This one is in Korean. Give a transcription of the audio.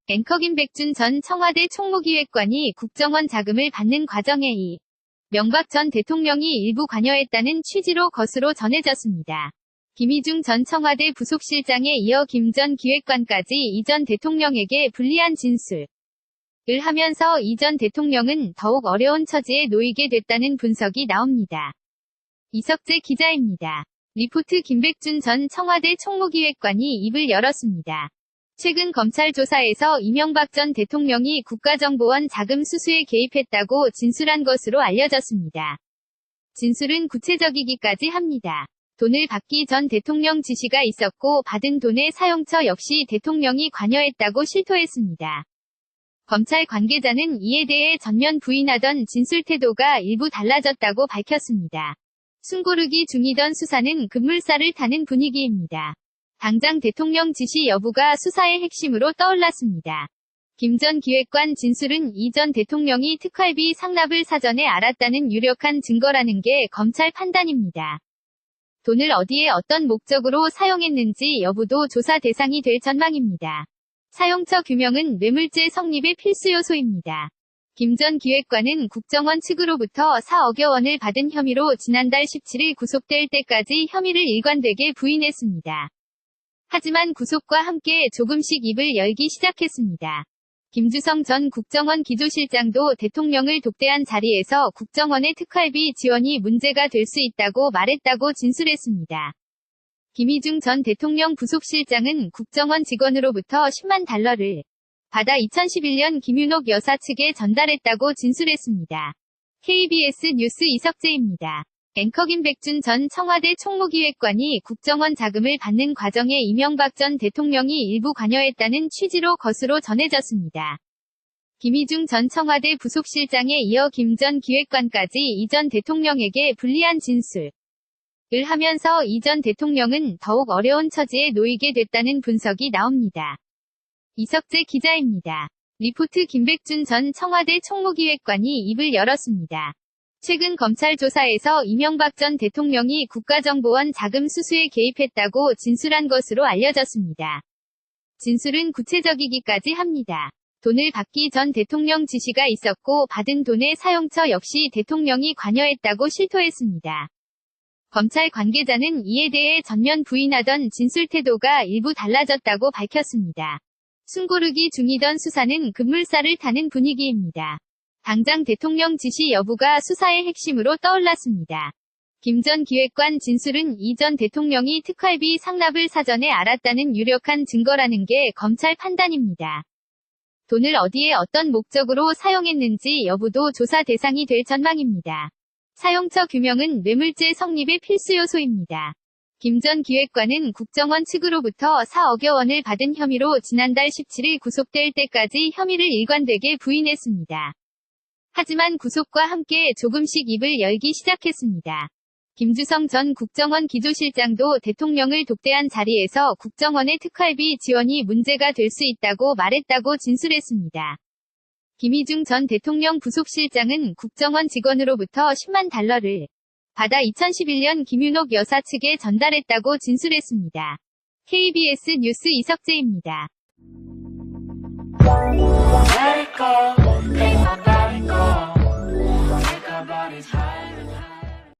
앵커 김백준 전 청와대 총무기획관이 국정원 자금을 받는 과정에 이명박 전 대통령이 일부 관여했다는 취지로 것으로 전해졌습니다. 김희중 전 청와대 부속실장에 이어 김 전 기획관까지 이 전 대통령에게 불리한 진술을 하면서 이 전 대통령은 더욱 어려운 처지에 놓이게 됐다는 분석이 나옵니다. 이석재 기자입니다. 리포트 김백준 전 청와대 총무기획관이 입을 열었습니다. 최근 검찰 조사에서 이명박 전 대통령이 국가정보원 자금 수수에 개입했다고 진술한 것으로 알려졌습니다. 진술은 구체적이기까지 합니다. 돈을 받기 전 대통령 지시가 있었고 받은 돈의 사용처 역시 대통령이 관여했다고 실토했습니다. 검찰 관계자는 이에 대해 전면 부인하던 진술 태도가 일부 달라졌다고 밝혔습니다. 숨고르기 중이던 수사는 급물살을 타는 분위기입니다. 당장 대통령 지시 여부가 수사의 핵심으로 떠올랐습니다. 김 전 기획관 진술은 이 전 대통령이 특활비 상납을 사전에 알았다는 유력한 증거라는 게 검찰 판단입니다. 돈을 어디에 어떤 목적으로 사용했는지 여부도 조사 대상이 될 전망입니다. 사용처 규명은 뇌물죄 성립의 필수 요소입니다. 김 전 기획관은 국정원 측으로부터 4억여 원을 받은 혐의로 지난달 17일 구속될 때까지 혐의를 일관되게 부인했습니다. 하지만 구속과 함께 조금씩 입을 열기 시작했습니다. 김주성 전 국정원 기조실장도 대통령을 독대한 자리에서 국정원의 특활비 지원이 문제가 될 수 있다고 말했다고 진술했습니다. 김희중 전 대통령 부속실장은 국정원 직원으로부터 10만 달러를 받아 2011년 김윤옥 여사 측에 전달했다고 진술했습니다. KBS 뉴스 이석재입니다. 앵커 김백준 전 청와대 총무기획관이 국정원 자금을 받는 과정에 이명박 전 대통령이 일부 관여했다는 취지로 것으로 전해졌습니다. 김희중 전 청와대 부속실장에 이어 김 전 기획관까지 이 전 대통령에게 불리한 진술을 하면서 이 전 대통령은 더욱 어려운 처지에 놓이게 됐다는 분석이 나옵니다. 이석재 기자입니다. 리포트 김백준 전 청와대 총무기획관이 입을 열었습니다. 최근 검찰 조사에서 이명박 전 대통령이 국가정보원 자금 수수에 개입했다고 진술한 것으로 알려졌습니다. 진술은 구체적이기까지 합니다. 돈을 받기 전 대통령 지시가 있었고 받은 돈의 사용처 역시 대통령이 관여했다고 실토했습니다. 검찰 관계자는 이에 대해 전면 부인하던 진술 태도가 일부 달라졌다고 밝혔습니다. 숨고르기 중이던 수사는 급물살을 타는 분위기입니다. 당장 대통령 지시 여부가 수사의 핵심으로 떠올랐습니다. 김 전 기획관 진술은 이 전 대통령이 특활비 상납을 사전에 알았다는 유력한 증거라는 게 검찰 판단입니다. 돈을 어디에 어떤 목적으로 사용했는지 여부도 조사 대상이 될 전망입니다. 사용처 규명은 뇌물죄 성립의 필수 요소입니다. 김 전 기획관은 국정원 측으로부터 4억여 원을 받은 혐의로 지난달 17일 구속될 때까지 혐의를 일관되게 부인했습니다. 하지만 구속과 함께 조금씩 입을 열기 시작했습니다. 김주성 전 국정원 기조실장도 대통령을 독대한 자리에서 국정원의 특활비 지원이 문제가 될 수 있다고 말했다고 진술했습니다. 김희중 전 대통령 부속실장은 국정원 직원으로부터 10만 달러를 받아 2011년 김윤옥 여사 측에 전달했다고 진술했습니다. KBS 뉴스 이석재입니다. Let it go, make my body go. Take our bodies higher and higher.